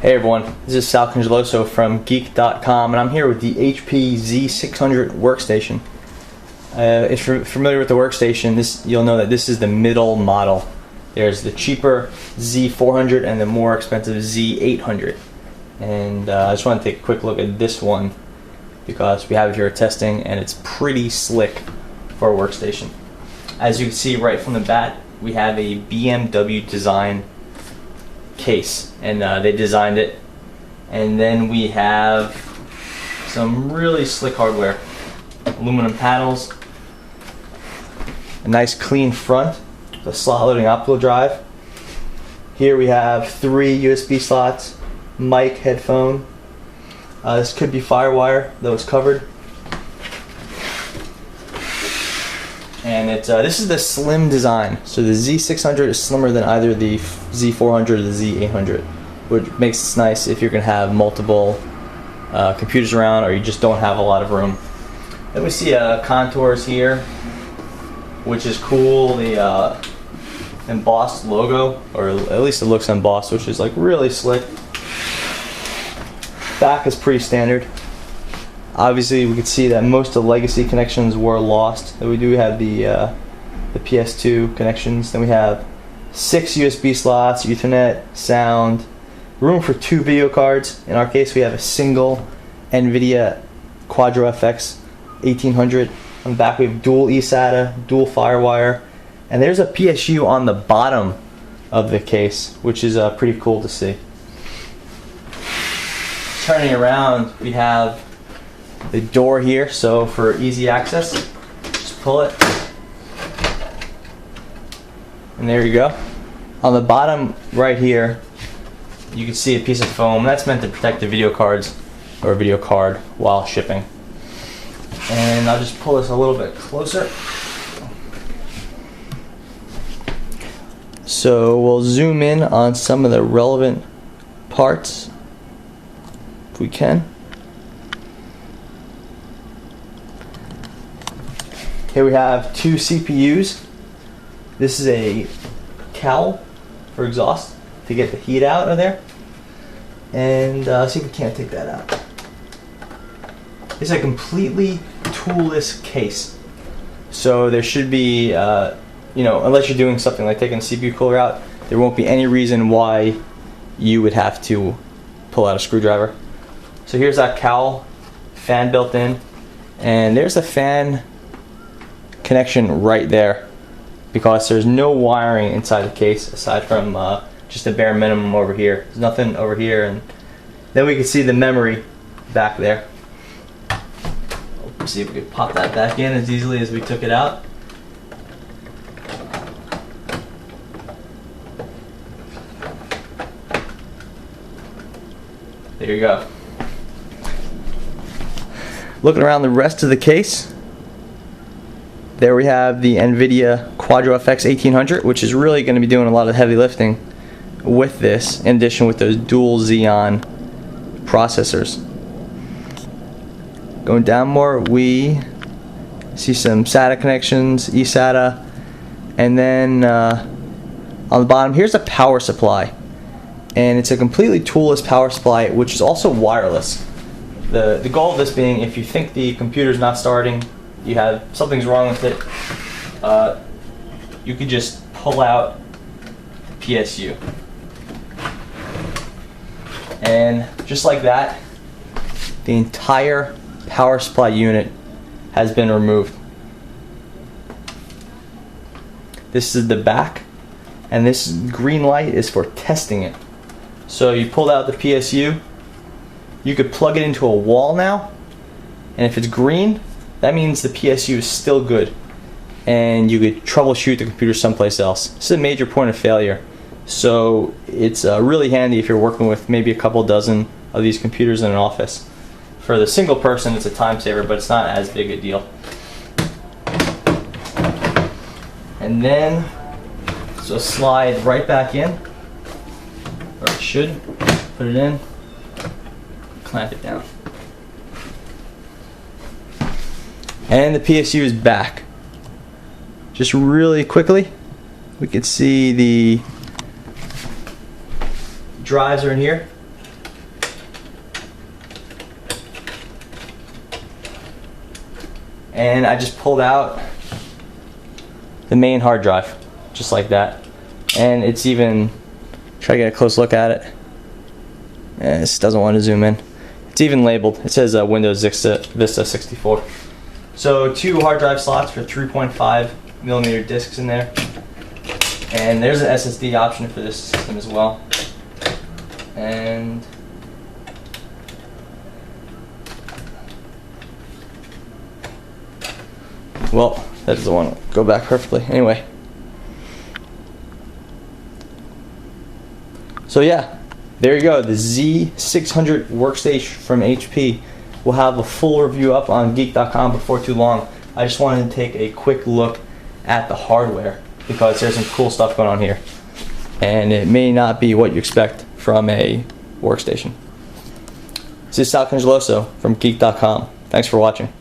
Hey everyone, this is Sal Congeloso from geek.com and I'm here with the HP Z600 Workstation. If you're familiar with the workstation, you'll know that this is the middle model. There's the cheaper Z400 and the more expensive Z800. And I just want to take a quick look at this one because we have it here testing and it's pretty slick for a workstation. As you can see right from the bat, we have a BMW design case, and they designed it. And then we have some really slick hardware, aluminum panels, a nice clean front, the slot loading optical drive. Here we have 3 USB slots, mic, headphone. This could be FireWire, though it's covered. And this is the slim design. So the Z600 is slimmer than either the Z400 or the Z800, which makes it nice if you're going to have multiple computers around or you just don't have a lot of room. Then we see contours here, which is cool. The embossed logo, or at least it looks embossed, which is like really slick. Back is pretty standard. Obviously, we can see that most of the legacy connections were lost. We do have the PS2 connections. Then we have 6 USB slots, Ethernet, sound, room for 2 video cards. In our case, we have a single NVIDIA Quadro FX 1800. On the back, we have dual eSATA, dual FireWire, and there's a PSU on the bottom of the case, which is pretty cool to see. Turning around, we have the door here, so for easy access, just pull it, and there you go. On the bottom right here, you can see a piece of foam. That's meant to protect the video cards or video card while shipping. And I'll just pull this a little bit closer. So we'll zoom in on some of the relevant parts, if we can. Here we have 2 CPUs. This is a cowl for exhaust to get the heat out of there. And see if we can't take that out. It's a completely toolless case. So there should be, unless you're doing something like taking the CPU cooler out, there won't be any reason why you would have to pull out a screwdriver. So here's that cowl, fan built in, and there's a fan connection right there because there's no wiring inside the case aside from just the bare minimum over here. There's nothing over here, and then we can see the memory back there. Let's see if we can pop that back in as easily as we took it out. There you go. Looking around the rest of the case, there we have the NVIDIA Quadro FX 1800, which is really going to be doing a lot of heavy lifting with this, in addition with those dual Xeon processors. Going down more, we see some SATA connections, eSATA, and then on the bottom, here's a power supply. And it's a completely toolless power supply, which is also wireless. The goal of this being, if you think the computer's not starting, you have something's wrong with it, you could just pull out the PSU. And just like that, the entire power supply unit has been removed. This is the back, and this green light is for testing it. So you pulled out the PSU, you could plug it into a wall now, and if it's green, that means the PSU is still good, and you could troubleshoot the computer someplace else. This is a major point of failure, so it's really handy if you're working with maybe a couple dozen of these computers in an office. For the single person, it's a time saver, but it's not as big a deal. And then, so slide right back in, or it should, put it in, clamp it down. And the PSU is back. Just really quickly, we can see the drives are in here. and I just pulled out the main hard drive, just like that. And it's even, try to get a close look at it. This doesn't want to zoom in. It's even labeled. It says Windows Vista 64. So 2 hard drive slots for 3.5mm discs in there. And there's an SSD option for this system as well. And well, that doesn't want to go back perfectly. Anyway. So yeah, there you go. The Z600 Workstation from HP. We'll have a full review up on geek.com before too long. I just wanted to take a quick look at the hardware because there's some cool stuff going on here. And it may not be what you expect from a workstation. This is Sal Congeloso from geek.com. Thanks for watching.